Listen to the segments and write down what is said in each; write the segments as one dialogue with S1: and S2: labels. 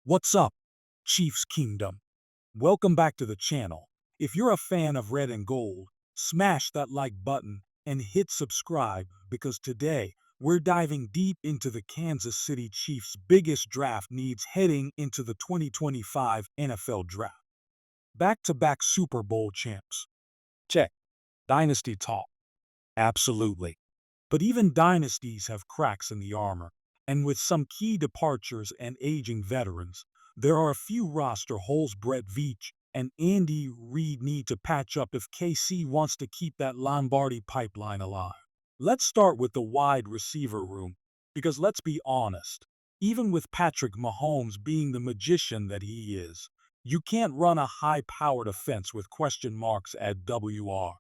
S1: What's up, Chiefs Kingdom? Welcome back to the channel. If you're a fan of red and gold, smash that like button and hit subscribe because today we're diving deep into the Kansas City Chiefs' biggest draft needs heading into the 2025 NFL Draft. Back-to-back Super Bowl champs. Check. Dynasty talk. Absolutely. But even dynasties have cracks in the armor, and with some key departures and aging veterans, there are a few roster holes Brett Veach and Andy Reid need to patch up if KC wants to keep that Lombardi pipeline alive. Let's start with the wide receiver room, because let's be honest, even with Patrick Mahomes being the magician that he is, you can't run a high-powered offense with question marks at WR.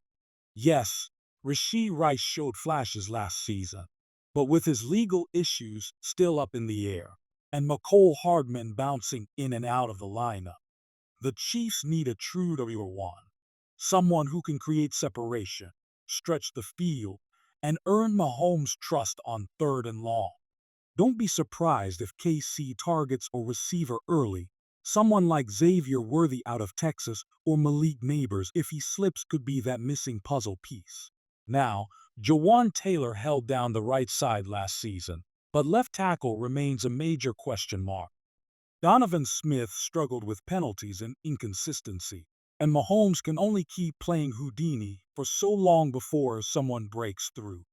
S1: Yes, Rashee Rice showed flashes last season, but with his legal issues still up in the air, and McCole Hardman bouncing in and out of the lineup, the Chiefs need a true WR1, someone who can create separation, stretch the field, and earn Mahomes' trust on third and long. Don't be surprised if KC targets a receiver early. Someone like Xavier Worthy out of Texas or Malik Neighbors, if he slips, could be that missing puzzle piece. Now, Jawan Taylor held down the right side last season, but left tackle remains a major question mark. Donovan Smith struggled with penalties and inconsistency, and Mahomes can only keep playing Houdini for so long before someone breaks through.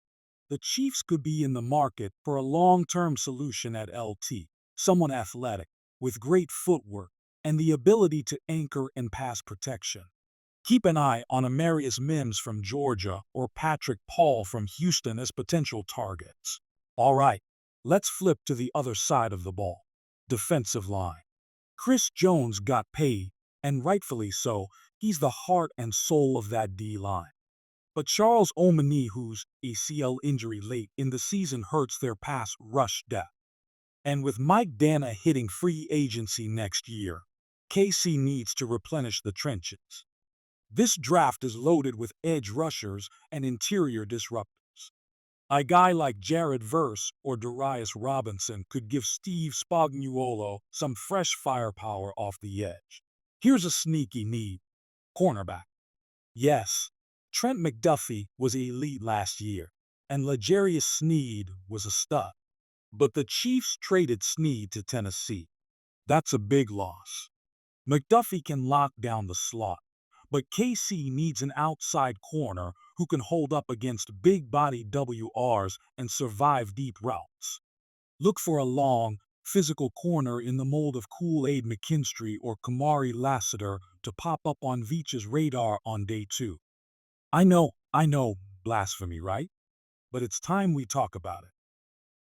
S1: The Chiefs could be in the market for a long-term solution at LT, someone athletic, with great footwork, and the ability to anchor and pass protection. Keep an eye on Amarius Mims from Georgia or Patrick Paul from Houston as potential targets. All right, let's flip to the other side of the ball. Defensive line. Chris Jones got paid, and rightfully so. He's the heart and soul of that D-line. But Charles Omeni, whose ACL injury late in the season hurts their pass rush depth. And with Mike Dana hitting free agency next year, KC needs to replenish the trenches. This draft is loaded with edge rushers and interior disruptors. A guy like Jared Verse or Darius Robinson could give Steve Spagnuolo some fresh firepower off the edge. Here's a sneaky need. Cornerback. Yes, Trent McDuffie was elite last year, and L'Jarius Sneed was a stud. But the Chiefs traded Sneed to Tennessee. That's a big loss. McDuffie can lock down the slot, but KC needs an outside corner who can hold up against big-body WRs and survive deep routes. Look for a long, physical corner in the mold of Kool-Aid McKinstry or Kamari Lassiter to pop up on Veach's radar on day 2. I know, blasphemy, right? But it's time we talk about it.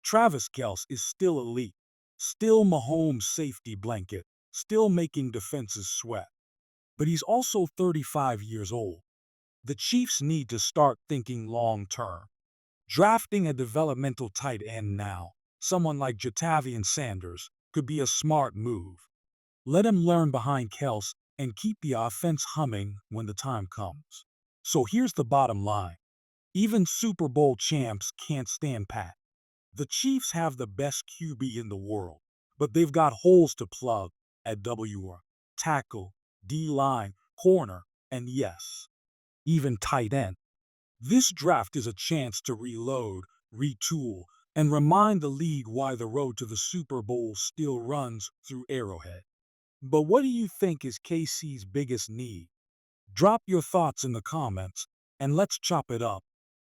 S1: Travis Kelce is still elite, still Mahomes' safety blanket, still making defenses sweat. But he's also 35 years old. The Chiefs need to start thinking long-term. Drafting a developmental tight end now, someone like Jatavian Sanders, could be a smart move. Let him learn behind Kelce and keep the offense humming when the time comes. So here's the bottom line. Even Super Bowl champs can't stand pat. The Chiefs have the best QB in the world, but they've got holes to plug at WR, tackle, D-line, corner, and yes, even tight end. This draft is a chance to reload, retool, and remind the league why the road to the Super Bowl still runs through Arrowhead. But what do you think is KC's biggest need? Drop your thoughts in the comments, and let's chop it up.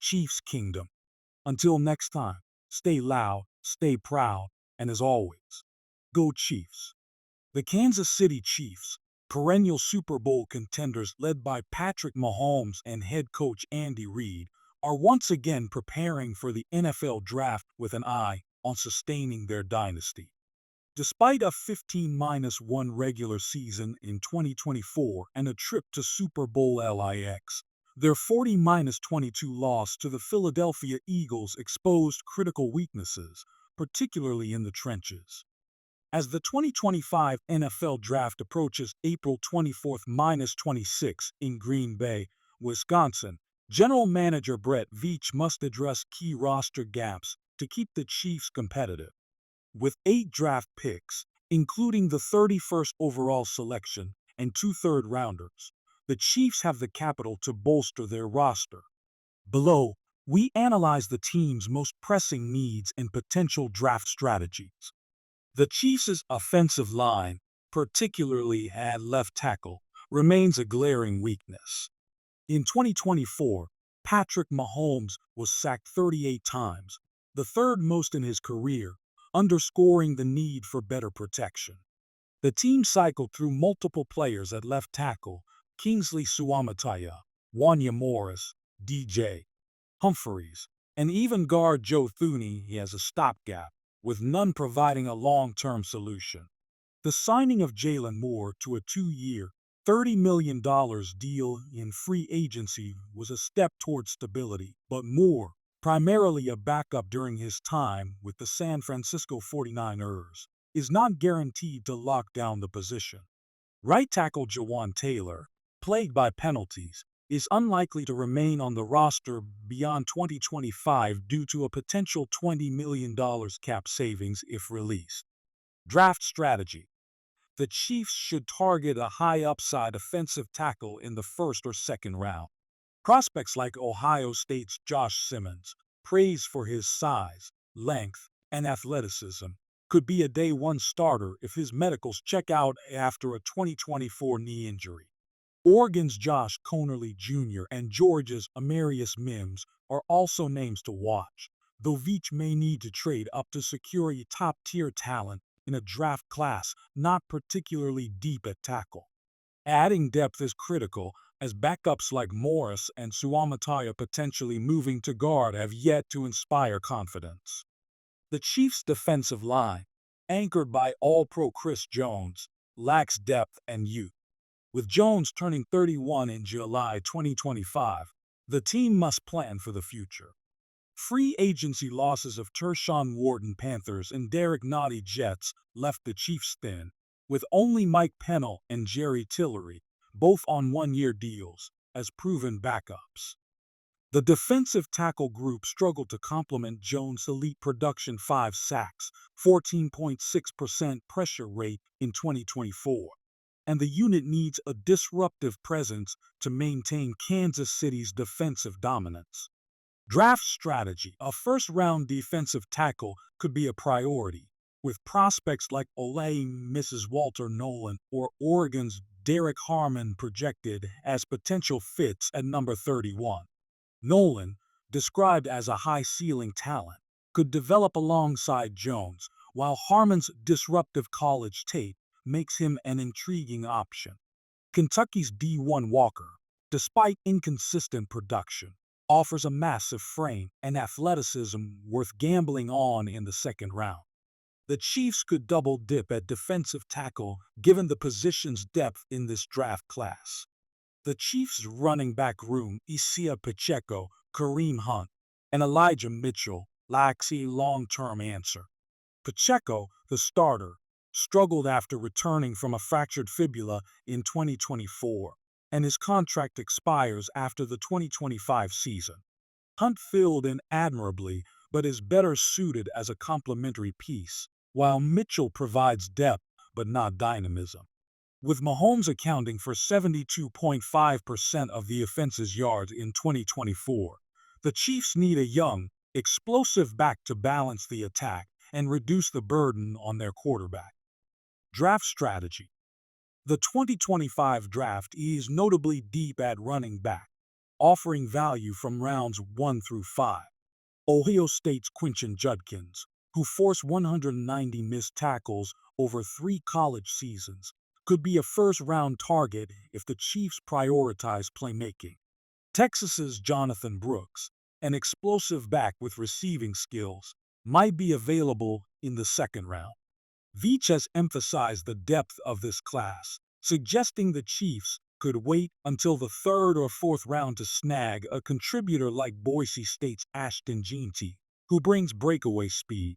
S1: Chiefs Kingdom. Until next time, stay loud, stay proud, and as always, go Chiefs. The Kansas City Chiefs, perennial Super Bowl contenders led by Patrick Mahomes and head coach Andy Reid, are once again preparing for the NFL Draft with an eye on sustaining their dynasty. Despite a 15-1 regular season in 2024 and a trip to Super Bowl LIX, their 40-22 loss to the Philadelphia Eagles exposed critical weaknesses, particularly in the trenches. As the 2025 NFL Draft approaches April 24th-26 in Green Bay, Wisconsin, General Manager Brett Veach must address key roster gaps to keep the Chiefs competitive. With 8 draft picks including the 31st overall selection and two third-rounders. The Chiefs have the capital to bolster their roster. Below, we analyze the team's most pressing needs and potential draft strategies. The Chiefs' offensive line, particularly at left tackle, remains a glaring weakness. In 2024, Patrick Mahomes was sacked 38 times, the third most in his career, underscoring the need for better protection. The team cycled through multiple players at left tackle: Kingsley Suamataia, Wanya Morris, DJ Humphreys, and even guard Joe Thuney as a stopgap, with none providing a long-term solution. The signing of Jalen Moore to a 2-year, $30 million deal in free agency was a step toward stability, but Moore, primarily a backup during his time with the San Francisco 49ers, is not guaranteed to lock down the position. Right tackle Jawan Taylor, plagued by penalties, is unlikely to remain on the roster beyond 2025 due to a potential $20 million cap savings if released. Draft strategy. The Chiefs should target a high-upside offensive tackle in the first or second round. Prospects like Ohio State's Josh Simmons, praised for his size, length, and athleticism, could be a day-one starter if his medicals check out after a 2024 knee injury. Oregon's Josh Conerly Jr. and Georgia's Amarius Mims are also names to watch, though Veach may need to trade up to secure a top-tier talent in a draft class not particularly deep at tackle. Adding depth is critical, as backups like Morris and Suamataia potentially moving to guard have yet to inspire confidence. The Chiefs' defensive line, anchored by All-Pro Chris Jones, lacks depth and youth. With Jones turning 31 in July 2025, the team must plan for the future. Free agency losses of Tershawn Wharton Panthers and Derek Nottie Jets left the Chiefs thin, with only Mike Pennell and Jerry Tillery, both on one-year deals, as proven backups. The defensive tackle group struggled to complement Jones' elite production: 5 sacks, 14.6% pressure rate in 2024. And the unit needs a disruptive presence to maintain Kansas City's defensive dominance. Draft strategy. A first-round defensive tackle could be a priority, with prospects like Ole Mrs. Walter Nolan or Oregon's Derek Harmon projected as potential fits at number 31. Nolan, described as a high-ceiling talent, could develop alongside Jones, while Harmon's disruptive college tape makes him an intriguing option. Kentucky's D1 Walker, despite inconsistent production, offers a massive frame and athleticism worth gambling on in the second round. The Chiefs could double dip at defensive tackle given the position's depth in this draft class. The Chiefs' running back room: Isaiah Pacheco, Kareem Hunt, and Elijah Mitchell, lacks a long-term answer. Pacheco, the starter, struggled after returning from a fractured fibula in 2024, and his contract expires after the 2025 season. Hunt filled in admirably, but is better suited as a complementary piece, while Mitchell provides depth but not dynamism. With Mahomes accounting for 72.5% of the offense's yards in 2024, the Chiefs need a young, explosive back to balance the attack and reduce the burden on their quarterback. Draft strategy. The 2025 draft is notably deep at running back, offering value from rounds 1 through 5. Ohio State's Quinton Judkins, who forced 190 missed tackles over 3 college seasons, could be a first-round target if the Chiefs prioritize playmaking. Texas's Jonathan Brooks, an explosive back with receiving skills, might be available in the second round. Veach has emphasized the depth of this class, suggesting the Chiefs could wait until the third or fourth round to snag a contributor like Boise State's Ashton Jeanty, who brings breakaway speed.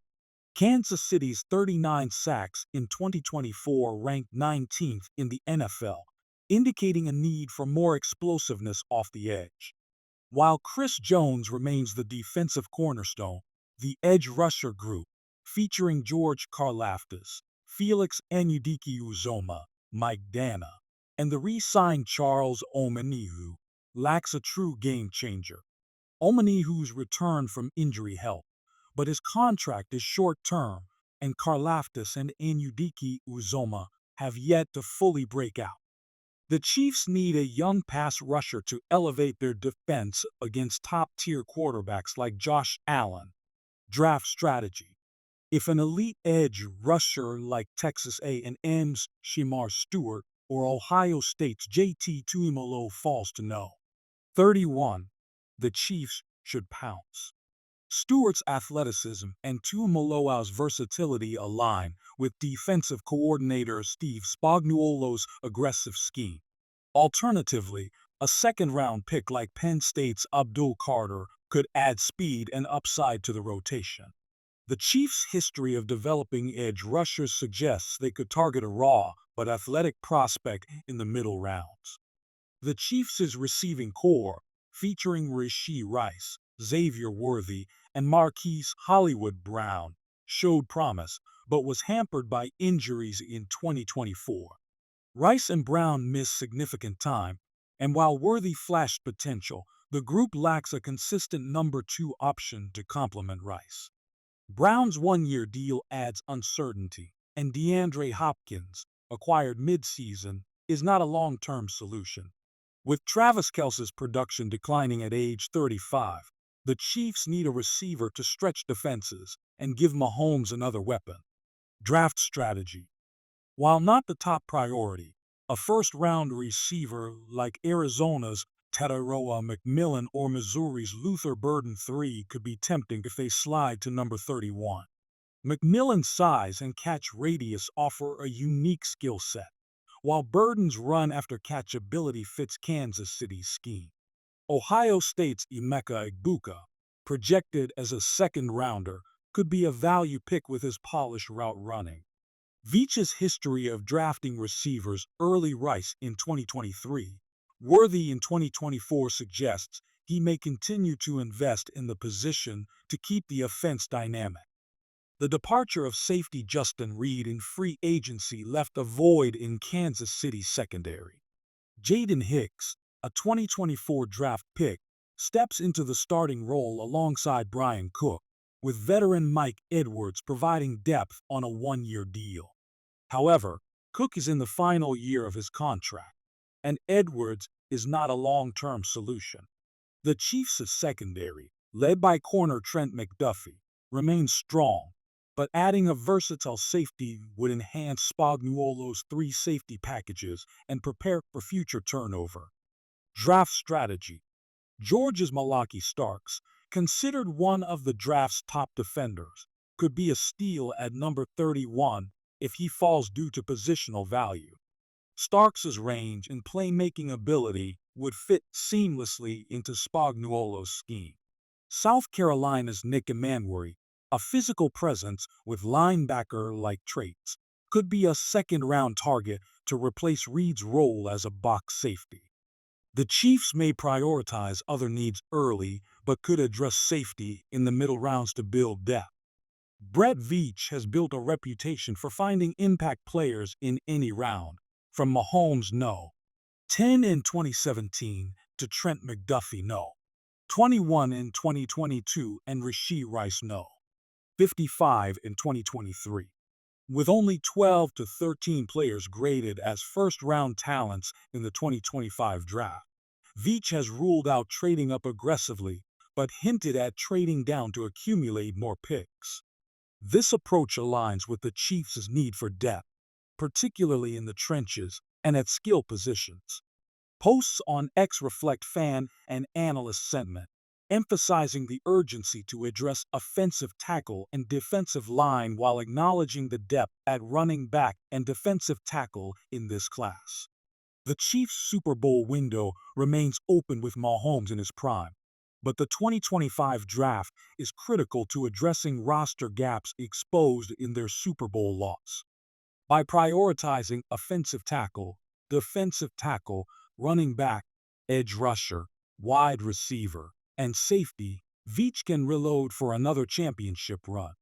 S1: Kansas City's 39 sacks in 2024 ranked 19th in the NFL, indicating a need for more explosiveness off the edge. While Chris Jones remains the defensive cornerstone, the edge rusher group, featuring George Karlaftis, Felix Uzoma, Mike Dana, and the re-signed Charles Omenihu lacks a true game changer. Omenihu's return from injury helped, but his contract is short-term, and Karlaftis and Uzoma have yet to fully break out. The Chiefs need a young pass rusher to elevate their defense against top-tier quarterbacks like Josh Allen. Draft strategy. If an elite edge rusher like Texas A&M's Shemar Stewart or Ohio State's JT Tuimoloau falls to no. 31. The Chiefs should pounce. Stewart's athleticism and Tuimoloau's versatility align with defensive coordinator Steve Spagnuolo's aggressive scheme. Alternatively, a second-round pick like Penn State's Abdul Carter could add speed and upside to the rotation. The Chiefs' history of developing edge rushers suggests they could target a raw but athletic prospect in the middle rounds. The Chiefs' receiving core, featuring Rashee Rice, Xavier Worthy, and Marquise Hollywood Brown, showed promise but was hampered by injuries in 2024. Rice and Brown missed significant time, and while Worthy flashed potential, the group lacks a consistent number 2 option to complement Rice. Brown's one-year deal adds uncertainty, and DeAndre Hopkins, acquired mid-season, is not a long-term solution. With Travis Kelce's production declining at age 35, the Chiefs need a receiver to stretch defenses and give Mahomes another weapon. Draft strategy. While not the top priority, a first-round receiver like Arizona's Tataroa McMillan or Missouri's Luther Burden III could be tempting if they slide to number 31. McMillan's size and catch radius offer a unique skill set, while Burden's run-after-catch ability fits Kansas City's scheme. Ohio State's Emeka Egbuka, projected as a second-rounder, could be a value pick with his polished route running. Veach's history of drafting receivers early Rice in 2023, Worthy in 2024 suggests he may continue to invest in the position to keep the offense dynamic. The departure of safety Justin Reed in free agency left a void in Kansas City's secondary. Jaden Hicks, a 2024 draft pick, steps into the starting role alongside Brian Cook, with veteran Mike Edwards providing depth on a one-year deal. However, Cook is in the final year of his contract, and Edwards is not a long-term solution. The Chiefs' secondary, led by corner Trent McDuffie, remains strong, but adding a versatile safety would enhance Spagnuolo's 3 safety packages and prepare for future turnover. Draft strategy. Georgia's Malaki Starks, considered one of the draft's top defenders, could be a steal at number 31 if he falls due to positional value. Starks' range and playmaking ability would fit seamlessly into Spagnuolo's scheme. South Carolina's Nick Emmanwori, a physical presence with linebacker-like traits, could be a second-round target to replace Reed's role as a box safety. The Chiefs may prioritize other needs early, but could address safety in the middle rounds to build depth. Brett Veach has built a reputation for finding impact players in any round, from Mahomes no. 10 in 2017 to Trent McDuffie no. 21 in 2022 and Rashee Rice no. 55 in 2023. With only 12 to 13 players graded as first-round talents in the 2025 draft, Veach has ruled out trading up aggressively, but hinted at trading down to accumulate more picks. This approach aligns with the Chiefs' need for depth, particularly in the trenches and at skill positions. Posts on X reflect fan and analyst sentiment, emphasizing the urgency to address offensive tackle and defensive line while acknowledging the depth at running back and defensive tackle in this class. The Chiefs' Super Bowl window remains open with Mahomes in his prime, but the 2025 draft is critical to addressing roster gaps exposed in their Super Bowl loss. By prioritizing offensive tackle, defensive tackle, running back, edge rusher, wide receiver, and safety, Veach can reload for another championship run.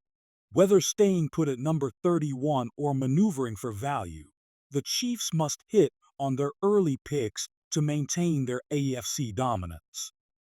S1: Whether staying put at number 31 or maneuvering for value, the Chiefs must hit on their early picks to maintain their AFC dominance.